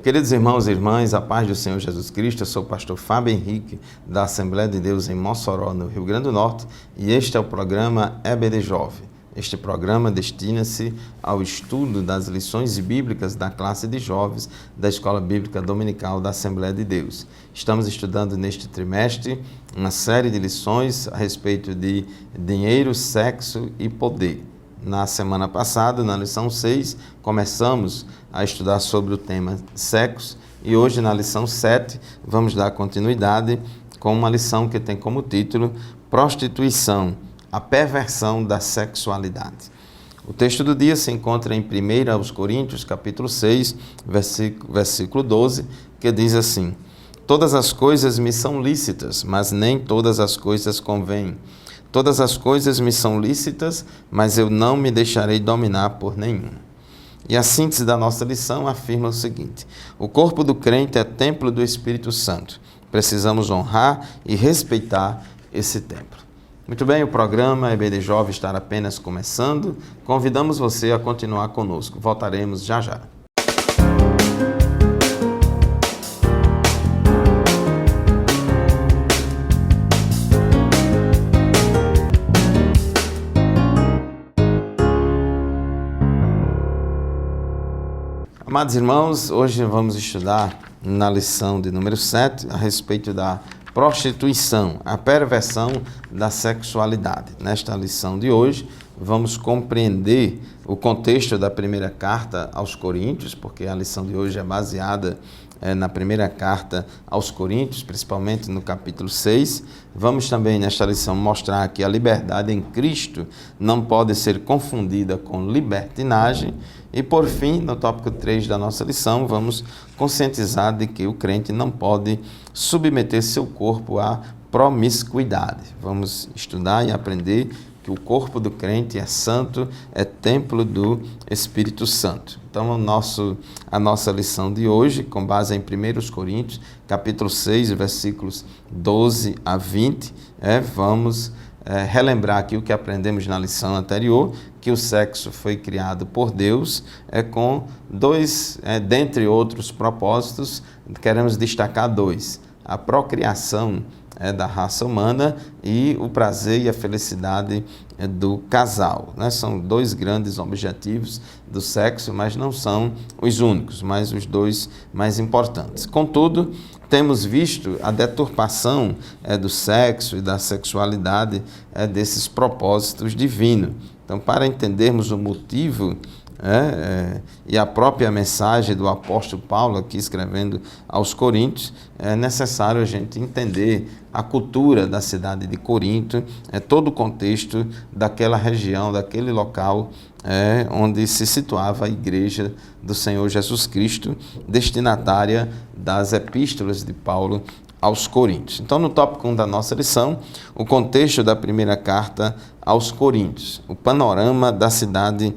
Queridos irmãos e irmãs, a paz do Senhor Jesus Cristo, eu sou o pastor Fábio Henrique, da Assembleia de Deus em Mossoró, no Rio Grande do Norte, e este é o programa EBD Jovem. Este programa destina-se ao estudo das lições bíblicas da classe de jovens da Escola Bíblica Dominical da Assembleia de Deus. Estamos estudando neste trimestre uma série de lições a respeito de dinheiro, sexo e poder. Na semana passada, na lição 6, começamos a estudar sobre o tema sexo e hoje, na lição 7, vamos dar continuidade com uma lição que tem como título Prostituição, a perversão da sexualidade. O texto do dia se encontra em 1 Coríntios, capítulo 6, versículo 12, que diz assim: Todas as coisas me são lícitas, mas nem todas as coisas convêm. Todas as coisas me são lícitas, mas eu não me deixarei dominar por nenhuma. E a síntese da nossa lição afirma o seguinte: o corpo do crente é templo do Espírito Santo. Precisamos honrar e respeitar esse templo. Muito bem, o programa EBD Jovem está apenas começando. Convidamos você a continuar conosco. Voltaremos já já. Amados irmãos, hoje vamos estudar na lição de número 7 a respeito da prostituição, a perversão da sexualidade. Nesta lição de hoje, vamos compreender o contexto da primeira carta aos Coríntios, porque a lição de hoje é baseada na primeira carta aos Coríntios, principalmente no capítulo 6. Vamos também, nesta lição, mostrar que a liberdade em Cristo não pode ser confundida com libertinagem. E, por fim, no tópico 3 da nossa lição, vamos conscientizar de que o crente não pode submeter seu corpo à promiscuidade. Vamos estudar e aprender que o corpo do crente é santo, é templo do Espírito Santo. Então, a nossa lição de hoje, com base em 1 Coríntios, capítulo 6, versículos 12 a 20, vamos relembrar aqui o que aprendemos na lição anterior, que o sexo foi criado por Deus, com dois, dentre outros propósitos, queremos destacar dois: a procriação da raça humana e o prazer e a felicidade do casal. São dois grandes objetivos do sexo, mas não são os únicos, mas os dois mais importantes. Contudo, temos visto a deturpação do sexo e da sexualidade desses propósitos divinos. Então, para entendermos o motivo e a própria mensagem do apóstolo Paulo, aqui escrevendo aos Coríntios, é necessário a gente entender a cultura da cidade de Corinto, todo o contexto daquela região, daquele local onde se situava a igreja do Senhor Jesus Cristo, destinatária das epístolas de Paulo aos Coríntios. Então, no tópico 1 da nossa lição, o contexto da primeira carta aos Coríntios, o panorama da cidade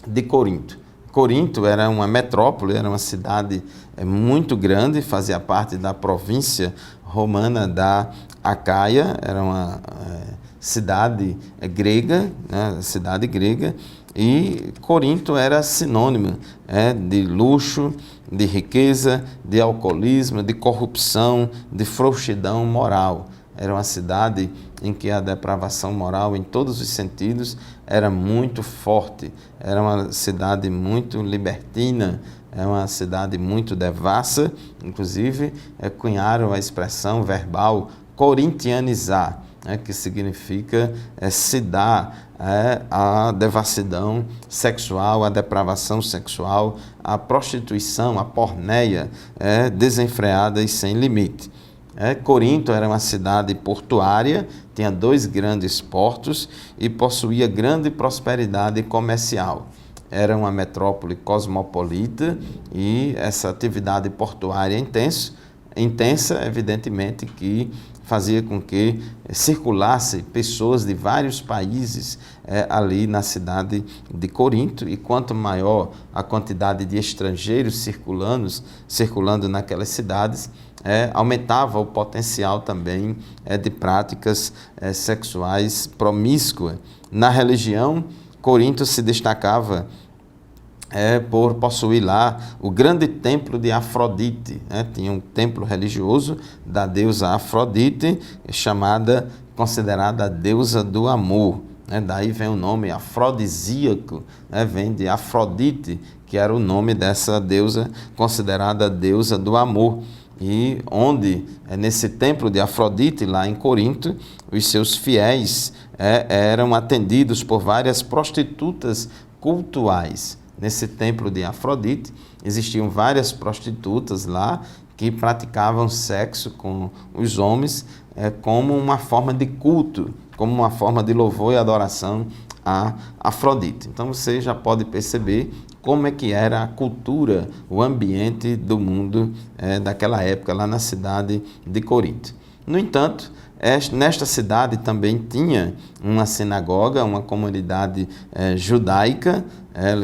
de Corinto. Corinto era uma metrópole, era uma cidade muito grande, fazia parte da província romana da Acaia, era uma cidade grega, e Corinto era sinônimo de luxo, de riqueza, de alcoolismo, de corrupção, de frouxidão moral. Era uma cidade em que a depravação moral, em todos os sentidos, era muito forte. Era uma cidade muito libertina, é uma cidade muito devassa. Inclusive, cunharam a expressão verbal corintianizar, que significa se dar a devassidão sexual, a depravação sexual, a prostituição, a porneia desenfreada e sem limite. Corinto era uma cidade portuária, tinha dois grandes portos e possuía grande prosperidade comercial. Era uma metrópole cosmopolita e essa atividade portuária intensa, evidentemente, que fazia com que circulasse pessoas de vários países ali na cidade de Corinto, e quanto maior a quantidade de estrangeiros circulando naquelas cidades, aumentava o potencial também de práticas sexuais promíscuas. Na religião, Corinto se destacava por possuir lá o grande templo de Afrodite, né? Tinha um templo religioso da deusa Afrodite, considerada a deusa do amor, né? Daí vem o nome afrodisíaco, né? Vem de Afrodite, que era o nome dessa deusa, considerada a deusa do amor. E onde, nesse templo de Afrodite, lá em Corinto, os seus fiéis eram atendidos por várias prostitutas cultuais. Nesse templo de Afrodite, existiam várias prostitutas lá que praticavam sexo com os homens como uma forma de culto, como uma forma de louvor e adoração a Afrodite. Então você já pode perceber como é que era a cultura, o ambiente do mundo daquela época, lá na cidade de Corinto. No entanto, nesta cidade também tinha uma sinagoga, uma comunidade judaica,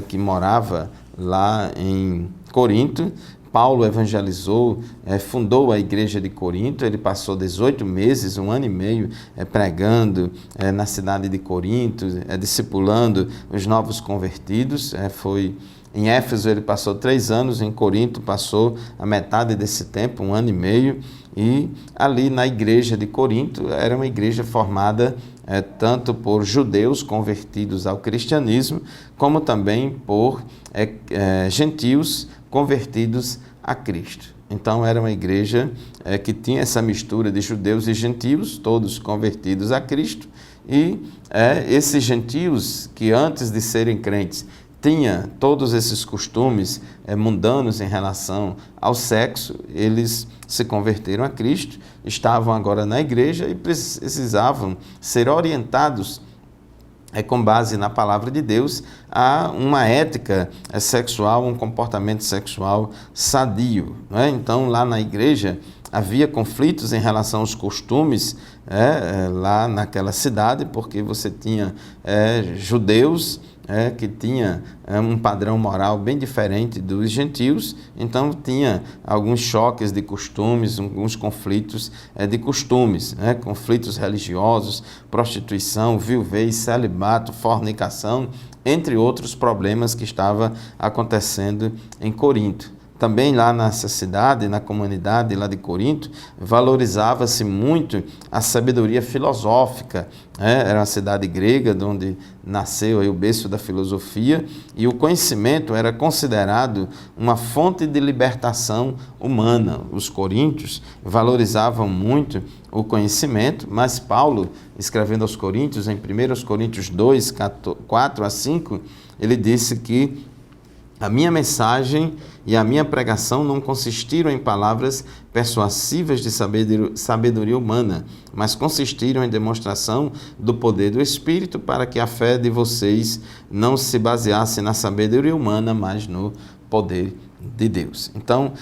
que morava lá em Corinto. Paulo evangelizou, fundou a igreja de Corinto. Ele passou 18 meses, 1 ano e meio, pregando na cidade de Corinto, discipulando os novos convertidos. Em Éfeso ele passou 3 anos, em Corinto passou a metade desse tempo, 1 ano e meio, e ali na igreja de Corinto era uma igreja formada tanto por judeus convertidos ao cristianismo, como também por gentios convertidos a Cristo. Então era uma igreja que tinha essa mistura de judeus e gentios, todos convertidos a Cristo, e esses gentios que antes de serem crentes tinha todos esses costumes mundanos em relação ao sexo, eles se converteram a Cristo, estavam agora na igreja e precisavam ser orientados com base na palavra de Deus, a uma ética sexual, um comportamento sexual sadio, não é? Então, lá na igreja, havia conflitos em relação aos costumes lá naquela cidade, porque você tinha judeus que tinha um padrão moral bem diferente dos gentios, então tinha alguns choques de costumes, alguns conflitos de costumes, conflitos religiosos, prostituição, viuvez, celibato, fornicação, entre outros problemas que estava acontecendo em Corinto. Também lá nessa cidade, na comunidade lá de Corinto, valorizava-se muito a sabedoria filosófica. Era uma cidade grega, de onde nasceu aí o berço da filosofia, e o conhecimento era considerado uma fonte de libertação humana. Os coríntios valorizavam muito o conhecimento, mas Paulo, escrevendo aos Coríntios, em 1 Coríntios 2, 4 a 5, ele disse que a minha mensagem e a minha pregação não consistiram em palavras persuasivas de sabedoria humana, mas consistiram em demonstração do poder do Espírito, para que a fé de vocês não se baseasse na sabedoria humana, mas no poder de Deus. Então,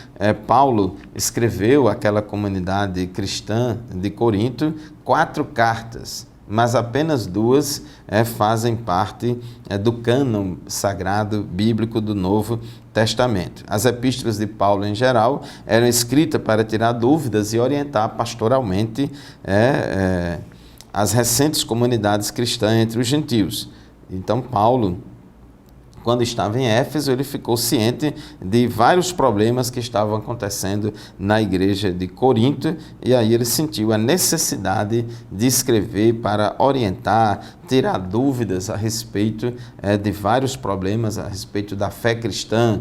Paulo escreveu àquela comunidade cristã de Corinto 4 cartas, mas apenas 2 fazem parte do cânon sagrado bíblico do Novo Testamento. As epístolas de Paulo, em geral, eram escritas para tirar dúvidas e orientar pastoralmente as recentes comunidades cristãs entre os gentios. Então, Paulo, quando estava em Éfeso, ele ficou ciente de vários problemas que estavam acontecendo na igreja de Corinto, e aí ele sentiu a necessidade de escrever para orientar, tirar dúvidas a respeito de vários problemas, a respeito da fé cristã,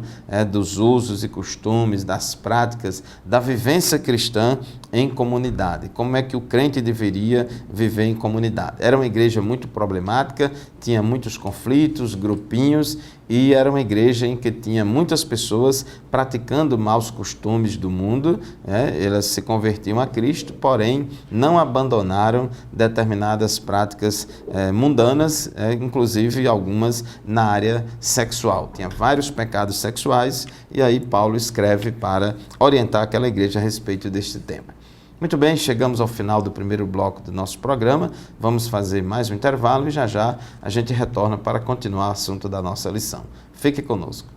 dos usos e costumes, das práticas, da vivência cristã em comunidade. Como é que o crente deveria viver em comunidade? Era uma igreja muito problemática, tinha muitos conflitos, grupinhos, e era uma igreja em que tinha muitas pessoas praticando maus costumes do mundo. Elas se convertiam a Cristo, porém não abandonaram determinadas práticas mundanas, inclusive algumas na área sexual. Tinha vários pecados sexuais, e aí Paulo escreve para orientar aquela igreja a respeito deste tema. Muito bem, chegamos ao final do primeiro bloco do nosso programa. Vamos fazer mais um intervalo e já já a gente retorna para continuar o assunto da nossa lição. Fique conosco.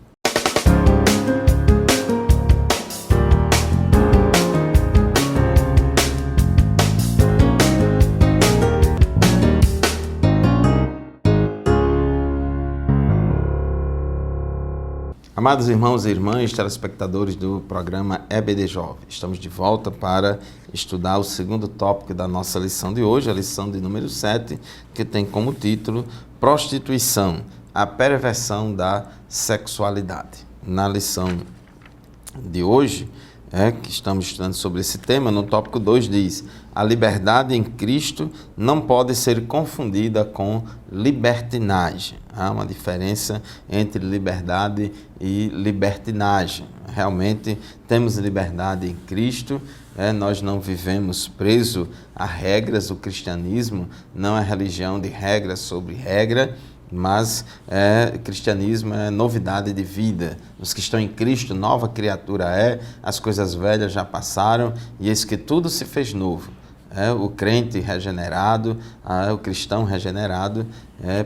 Amados irmãos e irmãs, telespectadores do programa EBD Jovem, estamos de volta para estudar o segundo tópico da nossa lição de hoje, a lição de número 7, que tem como título Prostituição, a perversão da sexualidade. Na lição de hoje, que estamos estudando sobre esse tema, no tópico 2 diz: a liberdade em Cristo não pode ser confundida com libertinagem. Há uma diferença entre liberdade e libertinagem. Realmente temos liberdade em Cristo, nós não vivemos preso a regras. O cristianismo não é religião de regra sobre regra, mas cristianismo é novidade de vida. Os que estão em Cristo, nova criatura as coisas velhas já passaram e eis que tudo se fez novo. O crente regenerado, o cristão regenerado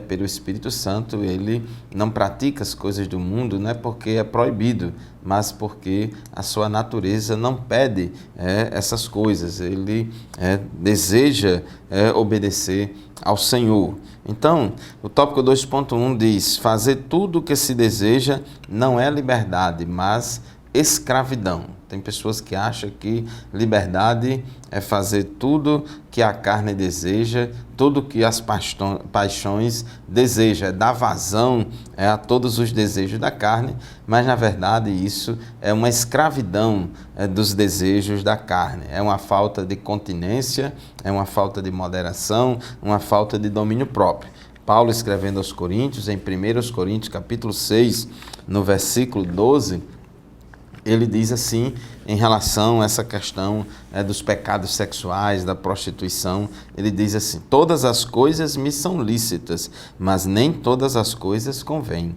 pelo Espírito Santo, ele não pratica as coisas do mundo, não é porque é proibido, mas porque a sua natureza não pede essas coisas. Ele deseja obedecer ao Senhor. Então, o tópico 2.1 diz: fazer tudo o que se deseja não é liberdade, mas escravidão. Tem pessoas que acham que liberdade é fazer tudo que a carne deseja, tudo que as paixões desejam, é dar vazão a todos os desejos da carne, mas na verdade isso é uma escravidão dos desejos da carne, é uma falta de continência, é uma falta de moderação, uma falta de domínio próprio. Paulo, escrevendo aos Coríntios, em 1 Coríntios capítulo 6, no versículo 12, ele diz assim, em relação a essa questão dos pecados sexuais, da prostituição, ele diz assim: todas as coisas me são lícitas, mas nem todas as coisas convêm.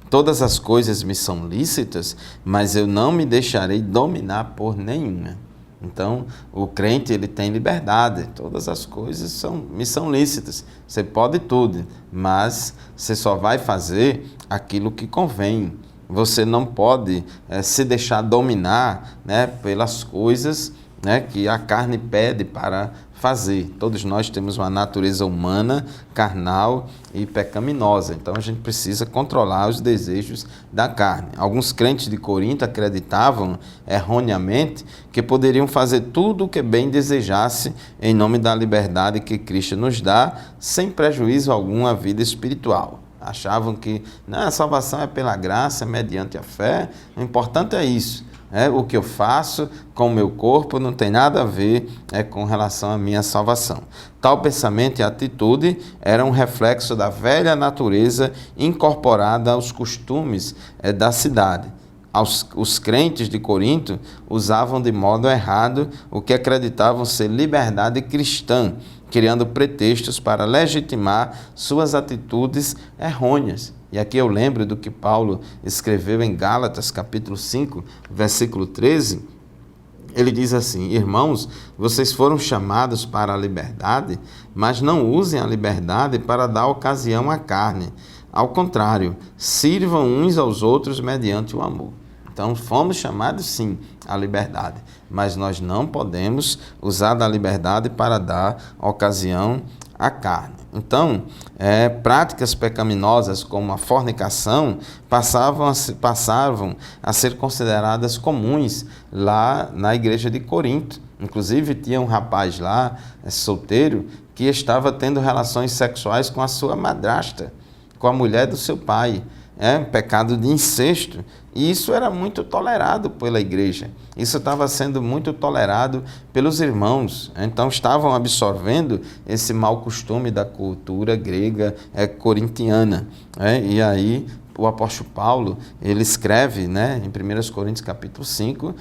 Todas as coisas me são lícitas, mas eu não me deixarei dominar por nenhuma. Então, o crente, ele tem liberdade, todas as coisas me são lícitas, você pode tudo, mas você só vai fazer aquilo que convém. Você não pode se deixar dominar pelas coisas que a carne pede para fazer. Todos nós temos uma natureza humana, carnal e pecaminosa. Então a gente precisa controlar os desejos da carne. Alguns crentes de Corinto acreditavam erroneamente que poderiam fazer tudo o que bem desejasse em nome da liberdade que Cristo nos dá, sem prejuízo algum à vida espiritual. Achavam que a salvação é pela graça, mediante a fé. O importante é isso. O que eu faço com o meu corpo não tem nada a ver com relação à minha salvação. Tal pensamento e atitude era um reflexo da velha natureza incorporada aos costumes da cidade. Os crentes de Corinto usavam de modo errado o que acreditavam ser liberdade cristã, criando pretextos para legitimar suas atitudes errôneas. E aqui eu lembro do que Paulo escreveu em Gálatas, capítulo 5, versículo 13. Ele diz assim: irmãos, vocês foram chamados para a liberdade, mas não usem a liberdade para dar ocasião à carne. Ao contrário, sirvam uns aos outros mediante o amor. Então, fomos chamados, sim, à liberdade, mas nós não podemos usar da liberdade para dar ocasião à carne. Então, práticas pecaminosas como a fornicação passaram a ser consideradas comuns lá na igreja de Corinto. Inclusive, tinha um rapaz lá, solteiro, que estava tendo relações sexuais com a sua madrasta, com a mulher do seu pai. Pecado de incesto. E isso era muito tolerado pela igreja. Isso estava sendo muito tolerado pelos irmãos. Então estavam absorvendo esse mau costume da cultura grega corintiana. E aí o apóstolo Paulo, ele escreve, em 1 Coríntios capítulo 5,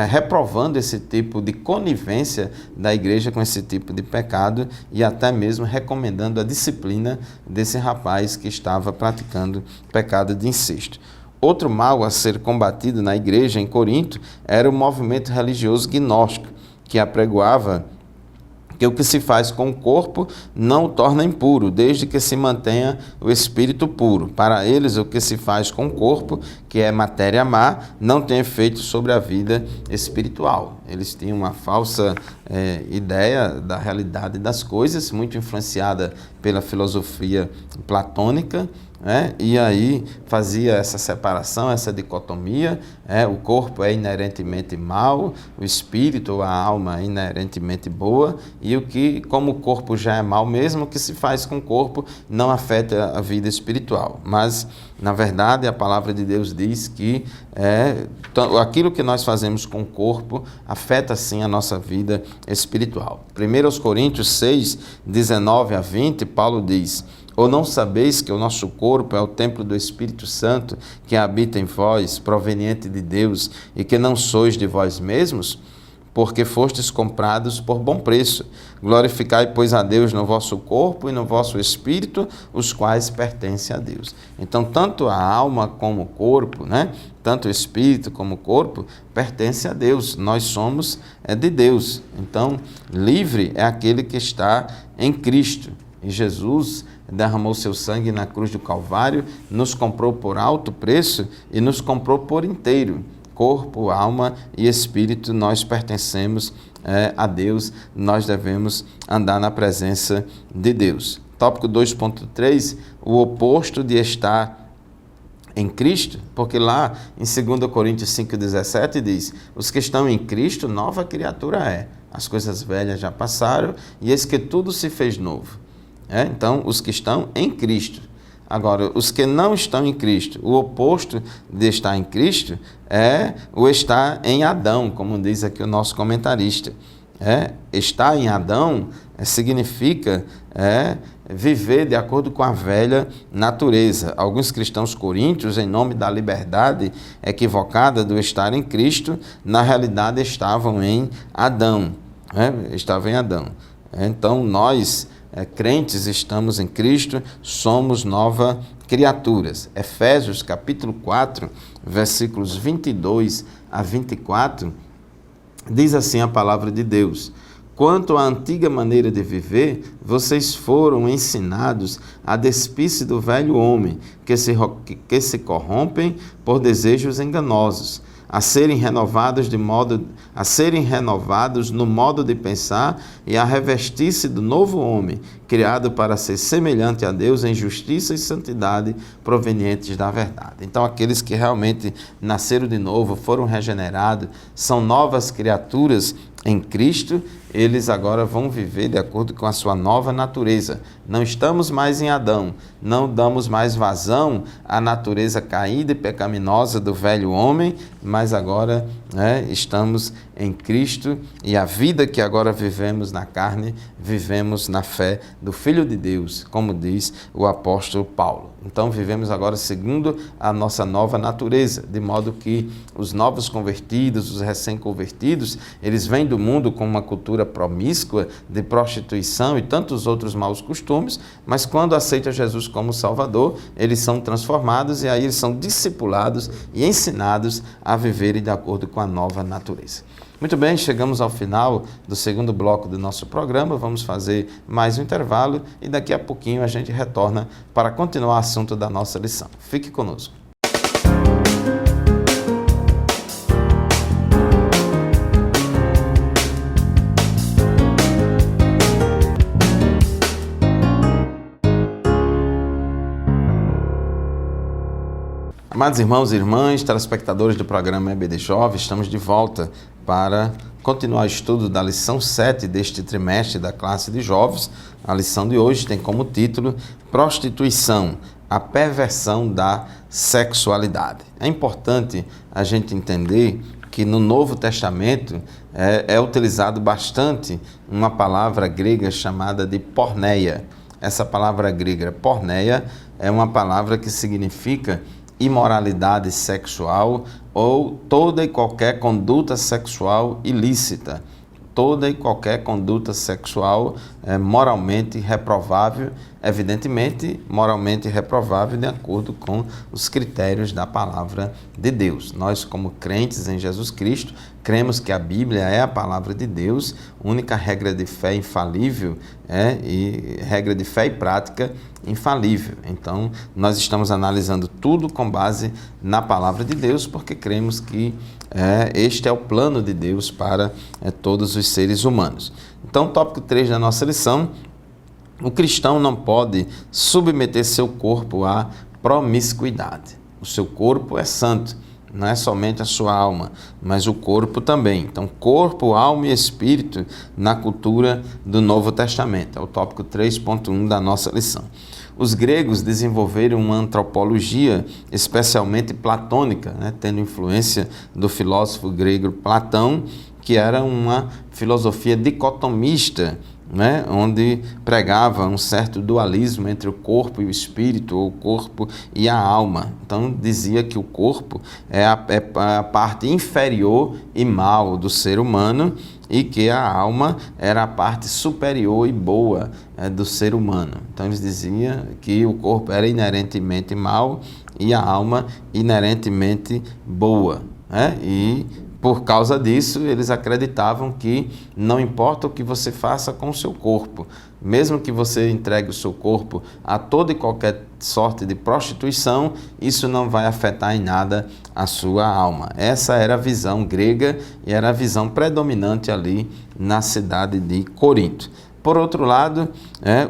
reprovando esse tipo de conivência da igreja com esse tipo de pecado e até mesmo recomendando a disciplina desse rapaz que estava praticando pecado de incesto. Outro mal a ser combatido na igreja em Corinto era o movimento religioso gnóstico, que apregoava que o que se faz com o corpo não o torna impuro, desde que se mantenha o espírito puro. Para eles, o que se faz com o corpo, que é matéria má, não tem efeito sobre a vida espiritual. Eles tinham uma falsa ideia da realidade das coisas, muito influenciada pela filosofia platônica, e aí fazia essa separação, essa dicotomia, o corpo é inerentemente mau, o espírito ou a alma é inerentemente boa, e o que, como o corpo já é mau mesmo, o que se faz com o corpo não afeta a vida espiritual. Mas, na verdade, a palavra de Deus diz que aquilo que nós fazemos com o corpo afeta sim a nossa vida espiritual. 1 Coríntios 6, 19 a 20, Paulo diz: ou não sabeis que o nosso corpo é o templo do Espírito Santo que habita em vós, proveniente de Deus, e que não sois de vós mesmos? Porque fostes comprados por bom preço. Glorificai, pois, a Deus no vosso corpo e no vosso espírito, os quais pertencem a Deus. Então, tanto a alma como o corpo, tanto o espírito como o corpo, pertencem a Deus. Nós somos de Deus. Então, livre é aquele que está em Cristo. E Jesus derramou seu sangue na cruz do Calvário, nos comprou por alto preço e nos comprou por inteiro. Corpo, alma e espírito, nós pertencemos a Deus, nós devemos andar na presença de Deus. Tópico 2.3, o oposto de estar em Cristo, porque lá em 2 Coríntios 5,17 diz: os que estão em Cristo, nova criatura é. As coisas velhas já passaram e eis que tudo se fez novo. Então, os que estão em Cristo. Agora, os que não estão em Cristo, o oposto de estar em Cristo é o estar em Adão, como diz aqui o nosso comentarista. Estar em Adão significa viver de acordo com a velha natureza. Alguns cristãos coríntios, em nome da liberdade equivocada do estar em Cristo, na realidade estavam em Adão. Estavam em Adão. Então, nós crentes estamos em Cristo, somos nova criaturas. Efésios capítulo 4, versículos 22 a 24, diz assim a palavra de Deus: quanto à antiga maneira de viver, vocês foram ensinados a despir-se do velho homem, que se corrompem por desejos enganosos, a serem renovados no modo de pensar e a revestir-se do novo homem, criado para ser semelhante a Deus em justiça e santidade provenientes da verdade. Então, aqueles que realmente nasceram de novo, foram regenerados, são novas criaturas em Cristo, eles agora vão viver de acordo com a sua nova natureza. Não estamos mais em Adão, não damos mais vazão à natureza caída e pecaminosa do velho homem, mas agora estamos em Cristo, e a vida que agora vivemos na carne, vivemos na fé do Filho de Deus, como diz o apóstolo Paulo. Então vivemos agora segundo a nossa nova natureza, de modo que os novos convertidos, os recém-convertidos, eles vêm do mundo com uma cultura promíscua de prostituição e tantos outros maus costumes, mas quando aceitam Jesus como Salvador, eles são transformados e aí eles são discipulados e ensinados a viverem de acordo com a nova natureza. Muito bem, chegamos ao final do segundo bloco do nosso programa, vamos fazer mais um intervalo e daqui a pouquinho a gente retorna para continuar o assunto da nossa lição. Fique conosco. Amados irmãos e irmãs, telespectadores do programa EBD Jovem, estamos de volta para continuar o estudo da lição 7 deste trimestre da classe de jovens. A lição de hoje tem como título Prostituição, a perversão da sexualidade. É importante a gente entender que no Novo Testamento é utilizado bastante uma palavra grega chamada de porneia. Essa palavra grega porneia é uma palavra que significa imoralidade sexual ou toda e qualquer conduta sexual ilícita, toda e qualquer conduta sexual moralmente reprovável, evidentemente moralmente reprovável de acordo com os critérios da palavra de Deus. Nós, como crentes em Jesus Cristo, cremos que a Bíblia é a palavra de Deus, única regra de fé infalível, e regra de fé e prática infalível. Então, nós estamos analisando tudo com base na palavra de Deus, porque cremos que este é o plano de Deus para todos os seres humanos. Então, tópico 3 da nossa lição O cristão não pode submeter seu corpo à promiscuidade. O seu corpo é santo, não é somente a sua alma, mas o corpo também. Então, corpo, alma e espírito na cultura do Novo Testamento. É o tópico 3.1 da nossa lição. Os gregos desenvolveram uma antropologia especialmente platônica, tendo influência do filósofo grego Platão, que era uma filosofia dicotomista, onde pregava um certo dualismo entre o corpo e o espírito, ou o corpo e a alma. Então dizia que o corpo é a parte inferior e mal do ser humano e que a alma era a parte superior e boa do ser humano. Então eles diziam que o corpo era inerentemente mal e a alma inerentemente boa, e por causa disso, eles acreditavam que não importa o que você faça com o seu corpo, mesmo que você entregue o seu corpo a toda e qualquer sorte de prostituição, isso não vai afetar em nada a sua alma. Essa era a visão grega e era a visão predominante ali na cidade de Corinto. Por outro lado,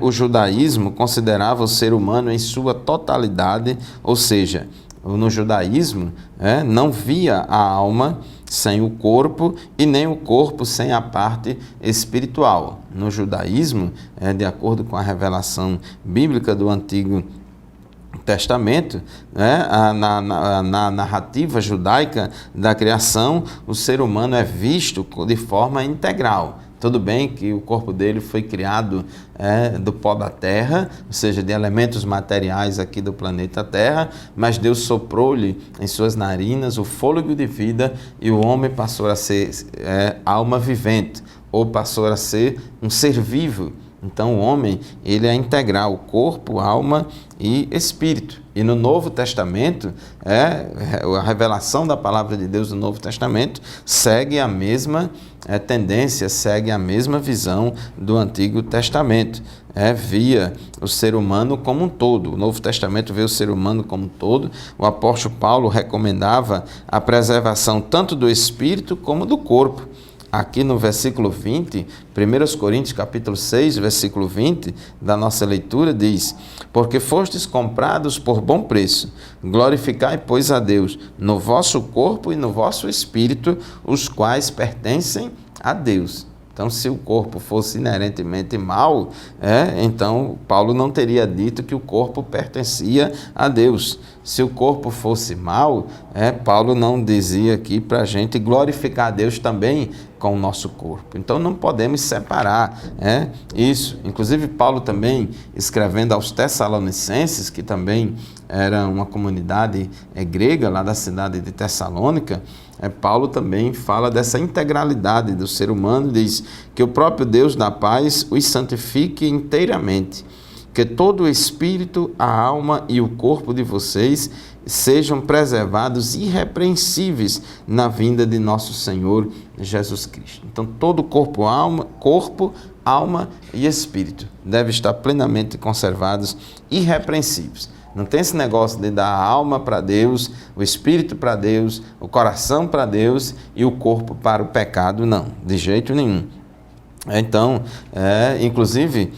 o judaísmo considerava o ser humano em sua totalidade, ou seja, no judaísmo não via a alma sem o corpo e nem o corpo sem a parte espiritual. No judaísmo, de acordo com a revelação bíblica do Antigo Testamento, na narrativa judaica da criação, o ser humano é visto de forma integral. Tudo bem que o corpo dele foi criado do pó da terra, ou seja, de elementos materiais aqui do planeta Terra, mas Deus soprou-lhe em suas narinas o fôlego de vida e o homem passou a ser alma vivente, ou passou a ser um ser vivo. Então o homem, ele é integral, corpo, alma e espírito. E no Novo Testamento, a revelação da palavra de Deus no Novo Testamento segue a mesma tendência, segue a mesma visão do Antigo Testamento. Via o ser humano como um todo. O Novo Testamento vê o ser humano como um todo. O apóstolo Paulo recomendava a preservação tanto do espírito como do corpo. Aqui no versículo 20, 1 Coríntios capítulo 6, versículo 20, da nossa leitura, diz: porque fostes comprados por bom preço, glorificai, pois, a Deus no vosso corpo e no vosso espírito, os quais pertencem a Deus. Então, se o corpo fosse inerentemente mau, então Paulo não teria dito que o corpo pertencia a Deus. Se o corpo fosse mau, Paulo não dizia aqui para a gente glorificar a Deus também com o nosso corpo. Então, não podemos separar isso. Inclusive, Paulo também, escrevendo aos Tessalonicenses, que também era uma comunidade grega lá da cidade de Tessalônica, Paulo também fala dessa integralidade do ser humano, diz que o próprio Deus da paz os santifique inteiramente, que todo o espírito, a alma e o corpo de vocês sejam preservados irrepreensíveis na vinda de nosso Senhor Jesus Cristo. Então, todo corpo, alma e espírito deve estar plenamente conservados, irrepreensíveis. Não tem esse negócio de dar a alma para Deus, o espírito para Deus, o coração para Deus e o corpo para o pecado, não, de jeito nenhum. Então, inclusive,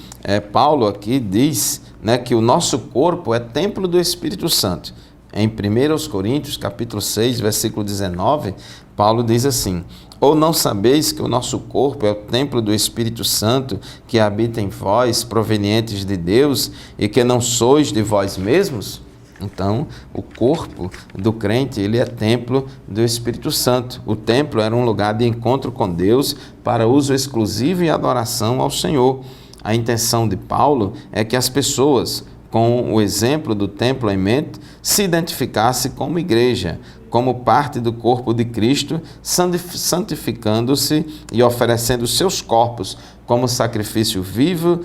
Paulo aqui diz que o nosso corpo é templo do Espírito Santo. Em 1 Coríntios, capítulo 6, versículo 19, Paulo diz assim: ou não sabeis que o nosso corpo é o templo do Espírito Santo que habita em vós, provenientes de Deus, e que não sois de vós mesmos? Então, o corpo do crente, ele é templo do Espírito Santo. O templo era um lugar de encontro com Deus para uso exclusivo e adoração ao Senhor. A intenção de Paulo é que as pessoas, com o exemplo do templo em mente, se identificassem como igreja, como parte do corpo de Cristo, santificando-se e oferecendo seus corpos como sacrifício vivo,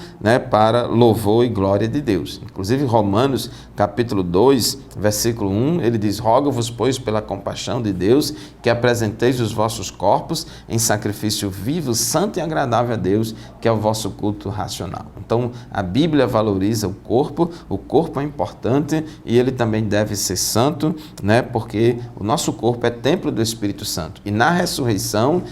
para louvor e glória de Deus. Inclusive, Romanos, capítulo 2, versículo 1, ele diz: rogo-vos, pois, pela compaixão de Deus, que apresenteis os vossos corpos em sacrifício vivo, santo e agradável a Deus, que é o vosso culto racional. Então, a Bíblia valoriza o corpo é importante e ele também deve ser santo, porque o nosso corpo é templo do Espírito Santo. E na ressurreição,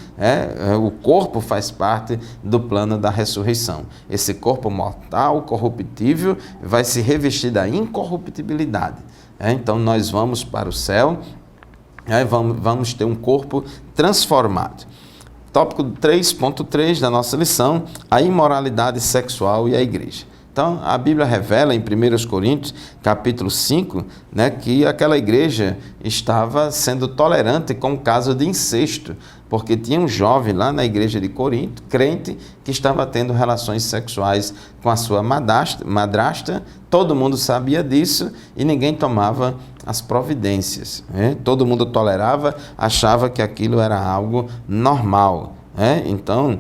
o corpo faz parte do plano plano da ressurreição. Esse corpo mortal, corruptível, vai se revestir da incorruptibilidade. Então nós vamos para o céu, vamos ter um corpo transformado. Tópico 3.3 da nossa lição, a imoralidade sexual e a igreja. Então, a Bíblia revela em 1 Coríntios, capítulo 5, que aquela igreja estava sendo tolerante com o caso de incesto, porque tinha um jovem lá na igreja de Corinto, crente, que estava tendo relações sexuais com a sua madrasta. Todo mundo sabia disso e ninguém tomava as providências. Todo mundo tolerava, achava que aquilo era algo normal. Então,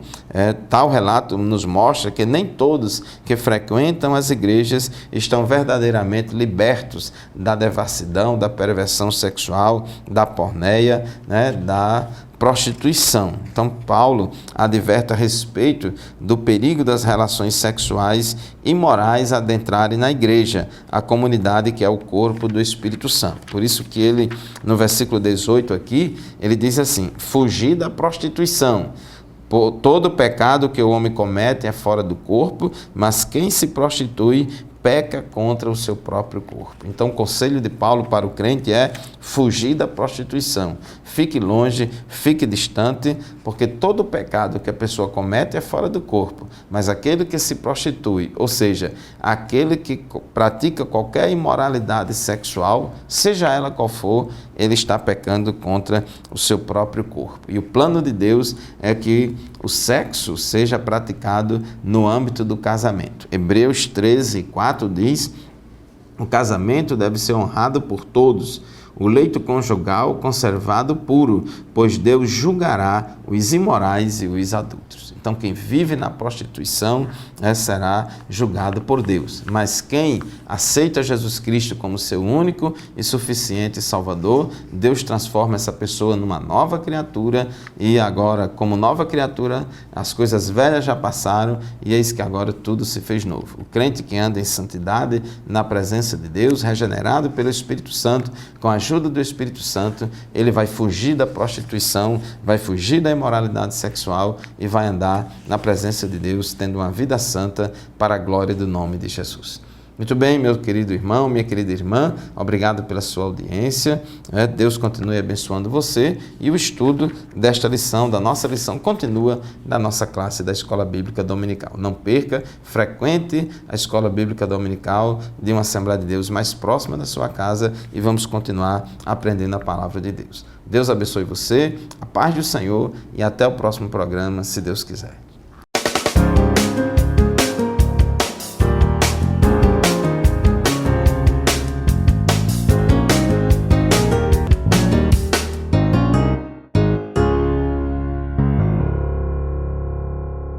tal relato nos mostra que nem todos que frequentam as igrejas estão verdadeiramente libertos da devassidão, da perversão sexual, da porneia, da prostituição. Então, Paulo adverte a respeito do perigo das relações sexuais imorais adentrarem na igreja, a comunidade que é o corpo do Espírito Santo. Por isso que ele, no versículo 18 aqui, ele diz assim: fugir da prostituição. Todo pecado que o homem comete é fora do corpo, mas quem se prostitui peca contra o seu próprio corpo. Então, o conselho de Paulo para o crente é fugir da prostituição. Fique longe, fique distante, porque todo pecado que a pessoa comete é fora do corpo. Mas aquele que se prostitui, ou seja, aquele que pratica qualquer imoralidade sexual, seja ela qual for, ele está pecando contra o seu próprio corpo. E o plano de Deus é que o sexo seja praticado no âmbito do casamento. Hebreus 13:4 diz: o casamento deve ser honrado por todos, o leito conjugal conservado puro, pois Deus julgará os imorais e os adúlteros. Então, quem vive na prostituição será julgado por Deus. Mas quem aceita Jesus Cristo como seu único e suficiente Salvador, Deus transforma essa pessoa numa nova criatura e agora, como nova criatura, as coisas velhas já passaram e eis que agora tudo se fez novo. O crente que anda em santidade, na presença de Deus, regenerado pelo Espírito Santo, com a ajuda do Espírito Santo, ele vai fugir da prostituição, vai fugir da imoralidade sexual e vai andar na presença de Deus, tendo uma vida santa para a glória do nome de Jesus. Muito bem, meu querido irmão, minha querida irmã, obrigado pela sua audiência. Deus continue abençoando você e o estudo desta lição, da nossa lição, continua da nossa classe da Escola Bíblica Dominical. Não perca, frequente a Escola Bíblica Dominical de uma Assembleia de Deus mais próxima da sua casa e vamos continuar aprendendo a palavra de Deus. Deus abençoe você, a paz do Senhor e até o próximo programa, se Deus quiser.